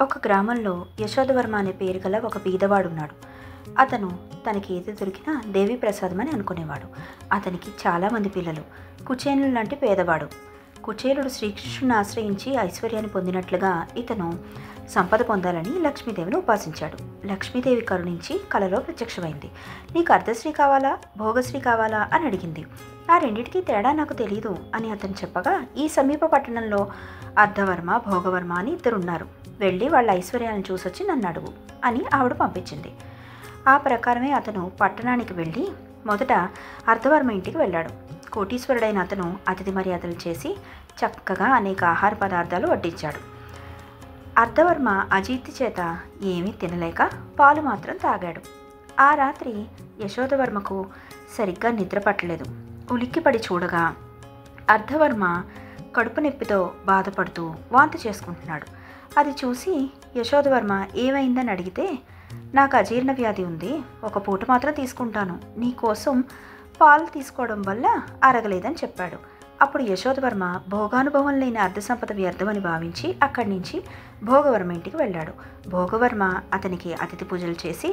ఒక గ్రామంలో యశోదవర్మ అనే పేరు గల ఒక బీదవాడున్నాడు. అతను తనకి ఏది దొరికినా దేవీ ప్రసాదం అని అనుకునేవాడు. అతనికి చాలామంది పిల్లలు. కుచేలుడు లాంటి పేదవాడు. కుచేలుడు శ్రీకృష్ణుని ఆశ్రయించి ఐశ్వర్యాన్ని పొందినట్లుగా ఇతను సంపద పొందాలని లక్ష్మీదేవిని ఉపాసించాడు. లక్ష్మీదేవి కరుణించి కలలో ప్రత్యక్షమైంది. నీకు అర్ధశ్రీ కావాలా, భోగశ్రీ కావాలా అని అడిగింది. ఆ రెండింటికి తేడా నాకు తెలీదు అని అతను చెప్పగా, ఈ సమీప పట్టణంలో అర్ధవర్మ, భోగవర్మ అని ఇద్దరున్నారు. వెళ్ళి వాళ్ళ ఐశ్వర్యాలను చూసొచ్చి నన్ను అడుగు అని ఆవిడ పంపించింది. ఆ ప్రకారమే అతను పట్టణానికి వెళ్ళి మొదట అర్ధవర్మ ఇంటికి వెళ్ళాడు. కోటీశ్వరుడైన అతను అతిథి మర్యాదలు చేసి చక్కగా అనేక ఆహార పదార్థాలు వడ్డించాడు. అర్ధవర్మ అజీర్తి చేత ఏమీ తినలేక పాలు మాత్రం తాగాడు. ఆ రాత్రి యశోదవర్మకు సరిగ్గా నిద్ర పట్టలేదు. ఉలిక్కిపడి చూడగా అర్ధవర్మ కడుపు నొప్పితో బాధపడుతూ వాంతి చేసుకుంటున్నాడు. అది చూసి యశోదవర్మ ఏమైందని అడిగితే, నాకు అజీర్ణ వ్యాధి ఉంది, ఒక పూట మాత్రం తీసుకుంటాను, నీ కోసం పాలు తీసుకోవడం వల్ల అరగలేదని చెప్పాడు. అప్పుడు యశోదవర్మ భోగానుభవం లేని అర్ధసంపద వ్యర్థమని భావించి అక్కడి నుంచి భోగవర్మ ఇంటికి వెళ్ళాడు. భోగవర్మ అతనికి అతిథి పూజలు చేసి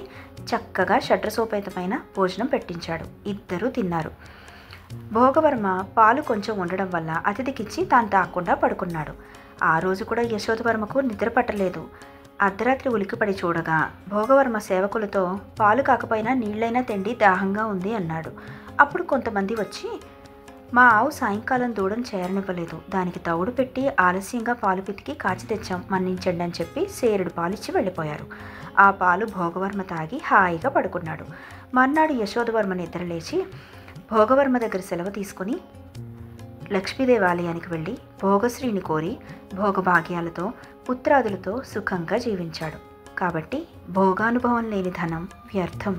చక్కగా షడ్రసోపేతమైన భోజనం పెట్టించాడు. ఇద్దరూ తిన్నారు. భోగవర్మ పాలు కొంచెం ఉండడం వల్ల అతిథికిచ్చి తాను తాగకుండా పడుకున్నాడు. ఆ రోజు కూడా యశోదవర్మకు నిద్ర పట్టలేదు. అర్ధరాత్రి ఉలికిపడి చూడగా భోగవర్మ సేవకులతో పాలు కాకపోయినా నీళ్లైనా తెండి దాహంగా ఉంది అన్నాడు. అప్పుడు కొంతమంది వచ్చి, మా ఆవు సాయంకాలం దూడను చేరనివ్వలేదు, దానికి తౌడు పెట్టి ఆలస్యంగా పాలు పితికి కాచి తెచ్చాం, మన్నించండి అని చెప్పి సేరుడు పాలిచ్చి వెళ్ళిపోయారు. ఆ పాలు భోగవర్మ తాగి హాయిగా పడుకున్నాడు. మర్నాడు యశోదవర్మ నిద్రలేచి భోగవర్మ దగ్గర సెలవు తీసుకుని లక్ష్మీదేవి ఆలయానికి వెళ్ళి భోగశ్రీని కోరి భోగభాగ్యాలతో పుత్రాదులతో సుఖంగా జీవించాడు. కాబట్టి భోగానుభవం లేని ధనం వ్యర్థం.